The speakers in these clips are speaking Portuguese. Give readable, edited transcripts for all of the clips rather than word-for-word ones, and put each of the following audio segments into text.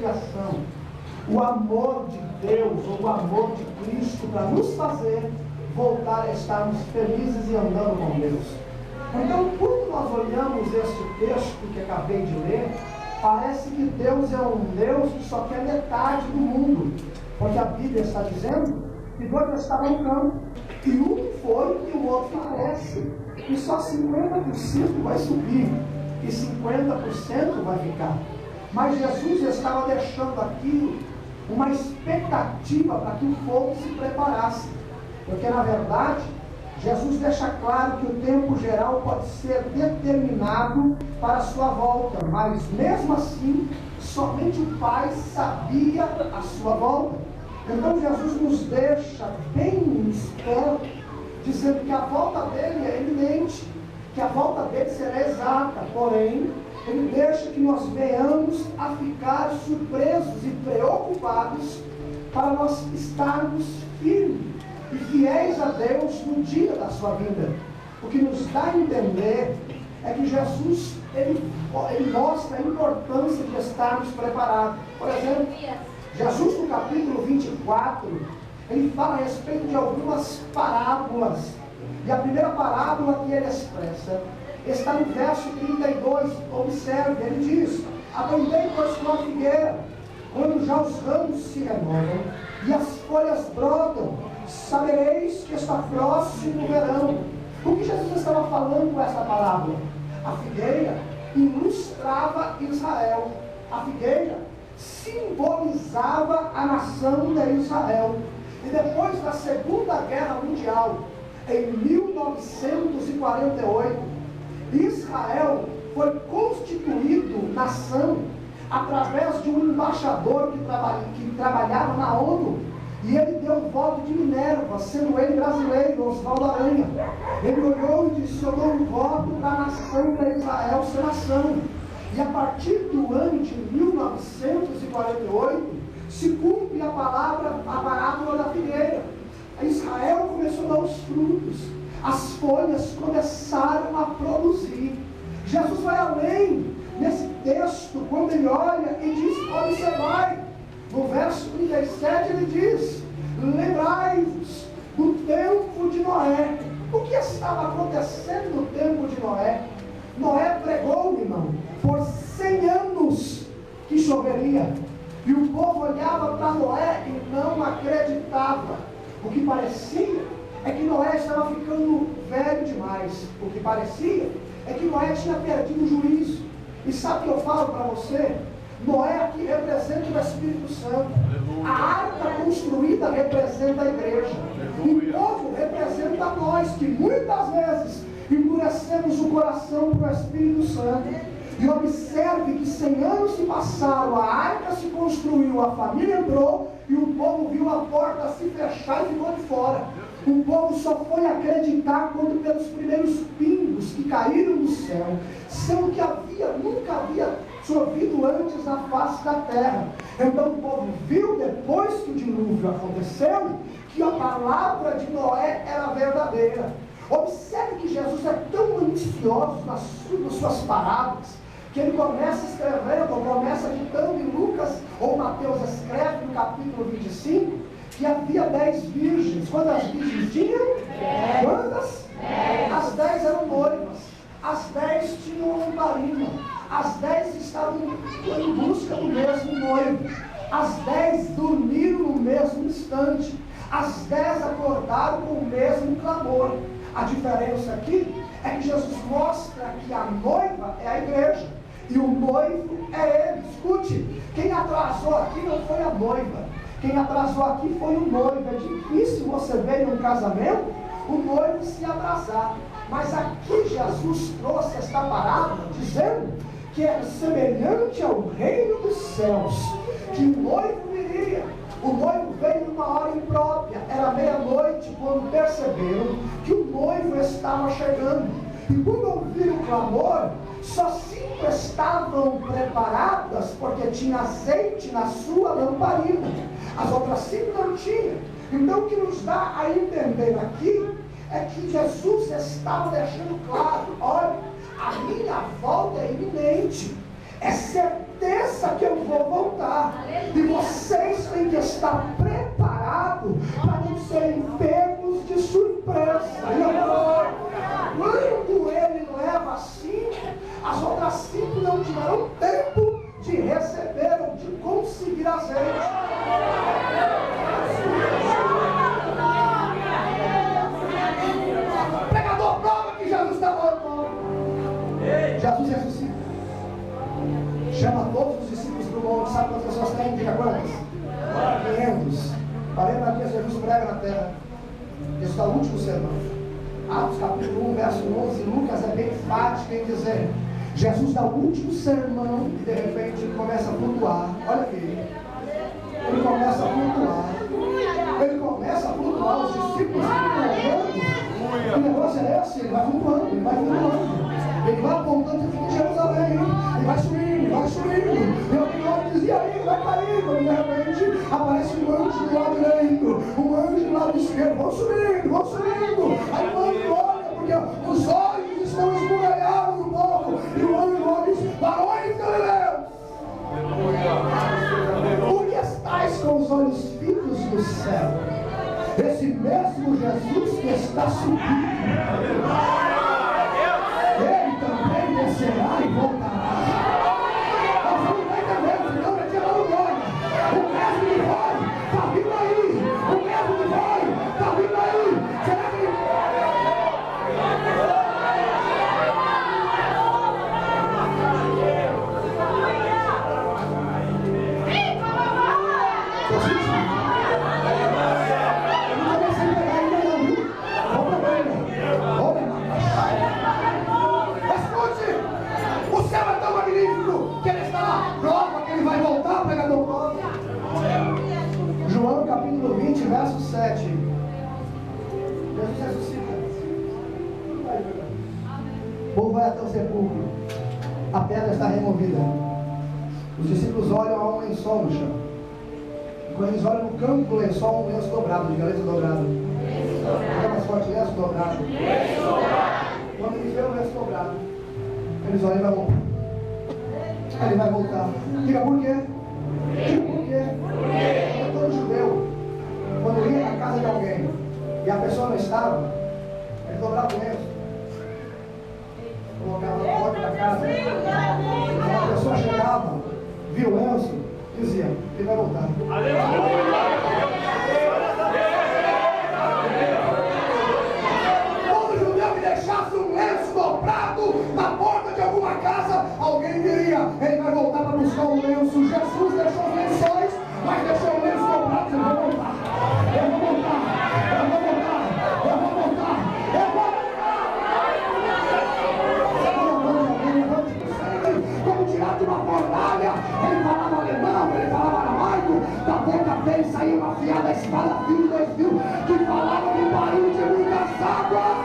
expiação, o amor de Deus, ou o amor de Cristo, para nos fazer voltar a estarmos felizes e andando com Deus. Então, quando nós olhamos este texto que acabei de ler, parece que Deus é um Deus que só quer metade do mundo, porque a Bíblia está dizendo que dois estavam no campo, e um foi e o outro aparece, e só 50% vai subir, e 50% vai ficar. Mas Jesus estava deixando aqui uma expectativa para que o povo se preparasse, porque na verdade Jesus deixa claro que o tempo geral pode ser determinado para a sua volta, mas mesmo assim somente o Pai sabia a sua volta. Então Jesus nos deixa bem esperto, dizendo que a volta dele é iminente, que a volta dele será exata, porém ele deixa que nós venhamos a ficar surpresos e preocupados para nós estarmos firmes e fiéis a Deus no dia da sua vinda. O que nos dá a entender é que Jesus ele mostra a importância de estarmos preparados. Por exemplo, Jesus no capítulo 24, ele fala a respeito de algumas parábolas. E a primeira parábola que ele expressa está no verso 32, observe, ele diz: aprendei, pois, com a figueira, quando já os ramos se renovam e as folhas brotam, sabereis que está próximo o verão. O que Jesus estava falando com essa parábola? A figueira ilustrava Israel. A figueira simbolizava a nação de Israel. E depois da Segunda Guerra Mundial, em 1948, Israel foi constituído nação através de um embaixador que trabalhava na ONU, e ele deu o voto de Minerva, sendo ele brasileiro, Oswaldo Aranha. Ele olhou e disse: eu dou um voto para a nação de Israel ser nação. E a partir do ano de 1948 se cumpre a parábola da figueira. Israel começou a dar os frutos, as folhas começaram a produzir. Jesus vai além nesse texto, quando ele olha e diz: observai, no verso 37 ele diz: lembrai-vos do tempo de Noé. O que estava acontecendo no tempo de Noé? Noé pregou, irmão, por 100 anos que choveria, e o povo olhava para Noé e não acreditava. O que parecia é que Noé estava ficando velho demais. O que parecia é que Noé tinha perdido o juízo. E sabe o que eu falo para você? Noé aqui representa o Espírito Santo. A arca construída representa a igreja. O povo representa nós, que muitas vezes endurecemos o coração para o Espírito Santo. E observe que 100 anos se passaram, a arca se construiu, a família entrou, e o povo viu a porta se fechar e ficou de fora. O povo só foi acreditar quando pelos primeiros pingos que caíram do céu, sendo que nunca havia chovido antes na face da terra. Então o povo viu, depois que o dilúvio aconteceu, que a palavra de Noé era verdadeira. Observe que Jesus é tão ambicioso nas suas parábolas, que ele começa escrevendo, ou começa ditando em Lucas, ou Mateus escreve no capítulo 25, que havia 10 virgens. Quantas virgens tinham? 10. Quantas? 10. As 10 eram noivas, as 10 tinham lamparina, as 10 estavam em busca do mesmo noivo, as 10 dormiram no mesmo instante, as 10 acordaram com o mesmo clamor. A diferença aqui é que Jesus mostra que a noiva é a igreja e o noivo é ele. Escute, quem atrasou aqui não foi a noiva, quem atrasou aqui foi o noivo. É difícil você ver em um casamento o noivo se atrasar, mas aqui Jesus trouxe esta parábola dizendo que é semelhante ao reino dos céus, que o noivo viria. O noivo veio numa hora imprópria, era meia-noite, quando perceberam que o noivo estava chegando. E quando ouviram o clamor, só 5 estavam preparadas, porque tinha azeite na sua lamparina. As outras 5 não tinham. Então o que nos dá a entender aqui é que Jesus estava deixando claro: olha, a minha volta é iminente, é certeza que eu vou voltar. tem que estar preparado para não serem pegos de surpresa. Quando ele leva 5, as outras 5 não tiveram tempo de receber ou de conseguir azeite. Pregador, prova que Jesus está morto. Jesus ressuscita. Chama todos os discípulos para o monte. Sabe quantas pessoas tem? Diga quantas? 500. 40 dias Jesus prega na terra. Esse é o último sermão. Atos capítulo 1, verso 11. Lucas é bem enfático em dizer: Jesus dá o último sermão e de repente ele começa a flutuar. Olha aqui. Ele começa a flutuar. Ele começa a flutuar. Os discípulos ficam. O negócio é esse, ele vai flutuando, ele vai flutuando. Ele vai apontando que fica em Jerusalém, ele vai subindo. E alguém olha e diz: e aí, vai cair. Quando de repente aparece um anjo do lado direito, um anjo do lado esquerdo. Vão subindo. Aí o anjo olha, porque os olhos estão esbugalhados no povo. E o anjo olha e diz: varões galileus, por que estáis com os olhos fitos no céu? Esse mesmo Jesus que está subindo, ele também descerá e voltará. Nós vamos lá entendendo, então ele tinha glória. O mesmo que foi, está vindo aí. O mesmo que foi, está vindo aí. Será que ele... que ele está lá, prova que ele vai voltar, pregador, prova. João capítulo 20, verso 7. Jesus ressuscita. O povo vai até o sepulcro. A pedra está removida. Os discípulos olham a um lençol no chão. E quando eles olham no canto do lençol, um lenço dobrado, de lenço dobrado. Fica mais forte, lenço dobrado. Quando eles veem o lenço dobrado, eles olham e vai voltar. Ele vai voltar. Diga por quê? Porque todo judeu, quando ia na casa de alguém e a pessoa não estava, ele dobrava o lenço, colocava na porta da casa. Quando a pessoa chegava, via o lenço, dizia: ele vai voltar. Todo judeu que deixasse um lenço dobrado na porta de alguma casa, alguém diria: ele vai voltar para buscar o lenço. Jesus deixou os lençóis, mas deixou o lenço dobrado. Eu vou voltar. Como tirado de uma fornalha. Ele falava alemão, ele falava aramaico. Da boca dele saía uma afiada espada, fio, 2 fios, que falava no barulho de muitas águas.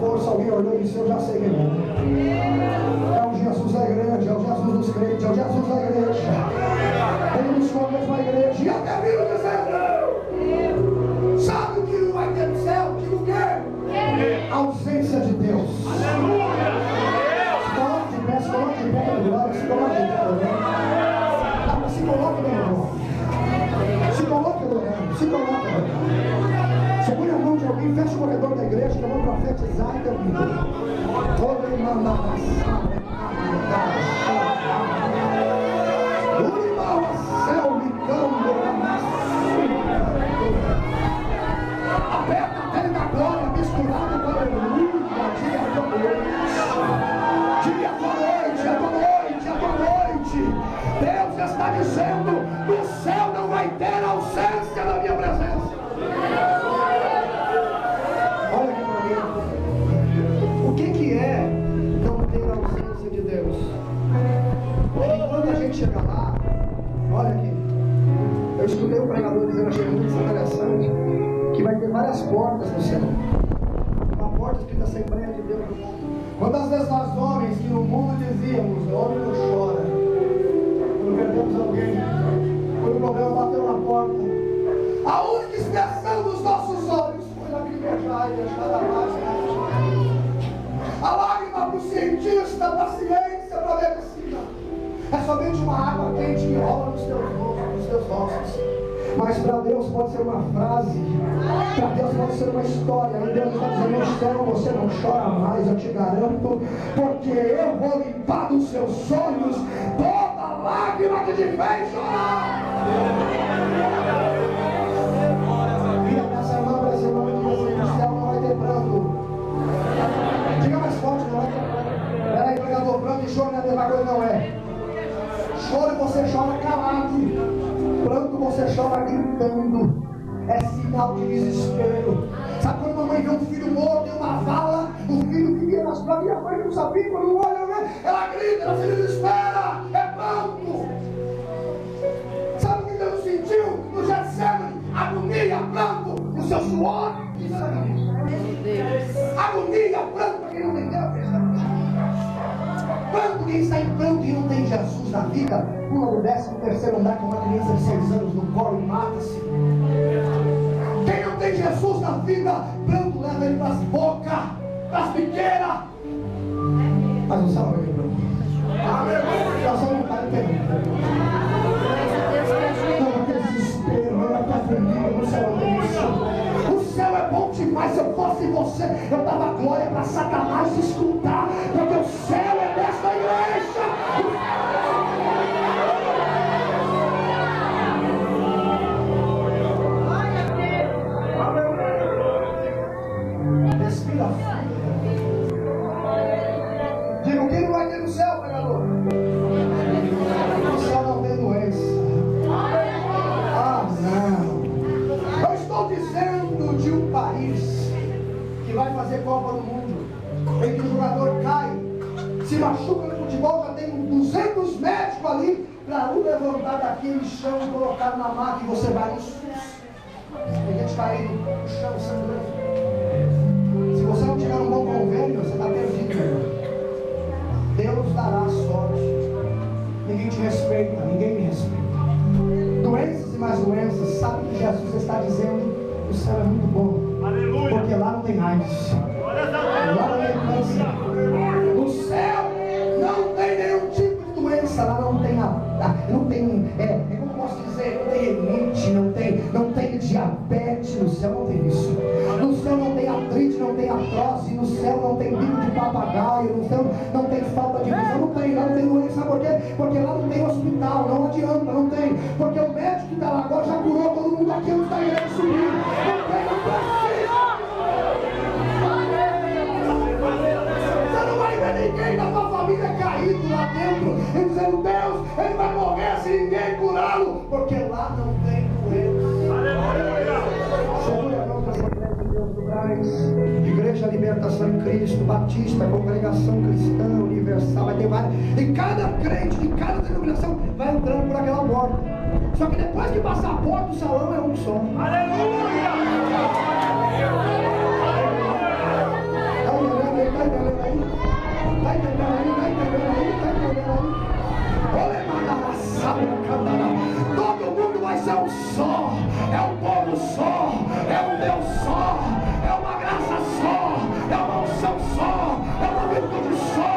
Força, alguém olhou e disse: eu já sei quem é. É o Jesus da igreja, é o Jesus dos crentes, é o Jesus da igreja. Ele nos convence para a igreja. E até viu dizendo: sabe o que vai ter no céu? Digo o quê? A ausência de Deus. Se coloque de pé, se coloque de pé para glória, se coloque de pé adorando. Se coloque adorando. Se coloque adorando. Se coloque adorando. Segure a mão de alguém, feche o corredor da igreja, que eu vou profetizar e terminar. Aperta a terra da glória, misturada com a aleluia. Diga a tua noite. Diga a tua noite, a tua noite, a tua noite. Deus está dizendo: no céu não vai ter ausência da minha presença. Olha aqui para mim. várias portas no céu. Uma porta escrita Assembleia de Deus. Quantas vezes nós homens que no mundo dizíamos, o homem não chora, quando perdemos alguém, quando o problema bateu na porta, a única expressão dos nossos olhos foi lacrimejar e deixar a lágrima. A lágrima para o cientista, para a ciência, para a medicina, é somente uma água quente que rola nos teus ossos. Mas para Deus pode ser uma frase, para Deus pode ser uma história. E Deus está dizendo: no céu você não chora mais, eu te garanto, porque eu vou limpar dos seus olhos toda lágrima que te fez chorar. Vira para essa irmã, para esse irmão, e diga assim: no céu não vai ter pranto. Diga mais forte, não vai ter pranto. Peraí, pregador, pranto e choro não é a mesma coisa, não é? Choro você chora calado. Pranto você chora gritando. É sinal de desespero. Sabe quando a mãe vê um filho morto em uma vala, o filho que ia na sua vida, a mãe não sabia, quando olha, né? Ela grita, ela se desespera. É pranto. Sabe o que Deus sentiu no Getsemane? Agonia, pranto, o seu suor e sangue. Agonia, pranto, para quem não entendeu. Pranto, quem está em pranto e não tem Jesus na vida, pula do 13º andar com uma criança de 6 anos no colo e mata-se. Quem não tem Jesus na vida, pranto leva ele para as bocas, para as biqueiras. Mas não sabe o que é pranto. Já só não cai em pergunta. Não vai ter desespero, não vai ter afligido, no céu não tem isso. O céu é bom demais. Se eu fosse você, eu dava glória para Satanás escutar, porque o céu é desta igreja. Respira fundo. Diga: o que não vai ter no céu, pregador? O céu não tem doença. Ah, não. Eu estou dizendo de um país que vai fazer Copa do Mundo, em que o jogador cai, se machuca no futebol, já tem 200 médicos ali para o levantar daquele chão e colocar na maca, e você vai no SUS. Tem gente caindo no chão sangrando. Se você não tiver um bom convênio, você está perdido, meu irmão. Deus dará sorte. Ninguém te respeita, ninguém me respeita. Doenças e mais doenças. Sabe o que Jesus está dizendo? O céu é muito bom. Aleluia. Porque lá não tem AIDS. Lá não tem câncer. No céu não tem nenhum tipo de doença. Lá não tem como posso dizer, não tem renite, não tem diabetes. No céu não tem isso. No céu não tem artrite, não tem artrose. No céu não tem bico de papagaio. No céu não tem falta de visão. Lá não tem doença. Sabe por quê? Porque lá não tem hospital. Não adianta, não tem. Porque o médico que está lá agora já curou todo mundo aqui antes da igreja subir. Não precisa. Você não vai ver ninguém da tua família caído lá dentro e dizendo: Deus, ele vai morrer se ninguém curá-lo. Porque lá não tem doença. Aleluia. Segura a mão para a igreja de Deus do Braz. Igreja Libertação em Cristo, Batista, Congregação Cristã Universal. Vai ter várias. E cada crente de cada denominação vai entrando por aquela porta. Só que depois que passar a porta, o salão é um só. Aleluia. Todo mundo vai ser um só. É um povo só. É um Deus só. É uma graça só. É uma unção só. É uma virtude só.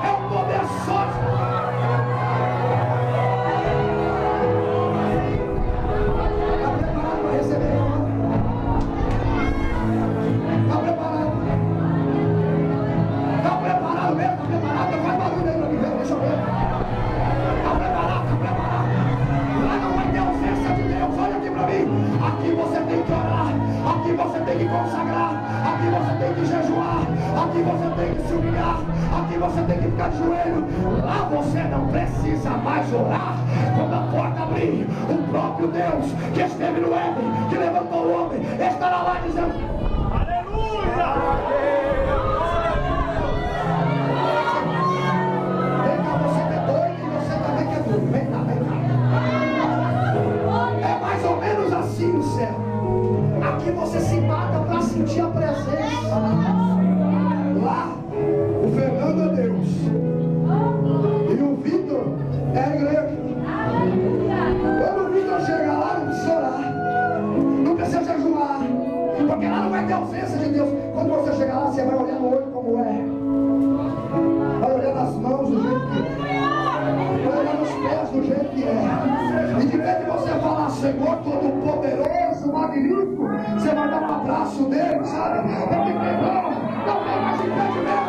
É um poder só. Está preparado para receber? Está preparado? Está preparado mesmo? Está preparado? Faz barulho aí para me ver. Deixa eu ver. Está preparado? Está preparado? Lá não vai ter ausência de Deus. Olha aqui para mim. Aqui você tem que orar. Aqui você tem que consagrar. Aqui você tem que jejuar. Aqui você tem que se humilhar. Aqui você tem que ficar de joelho. Lá você não precisa mais orar. Quando a porta abrir, o próprio Deus que esteve no Éden, que levantou o homem, estará lá dizendo: aleluia! Vem cá, você que é doido e você também que é doido. Vem cá, vem cá. É mais ou menos assim no céu. Aqui você se mata ter a ausência de Deus. Quando você chegar lá, você vai olhar no olho como é. Vai olhar nas mãos do jeito que é. Vai olhar nos pés do jeito que é. E de vez que você falar, Senhor Todo-Poderoso, magnífico, você vai dar um abraço dele, sabe? Porque não tem mais impedimento.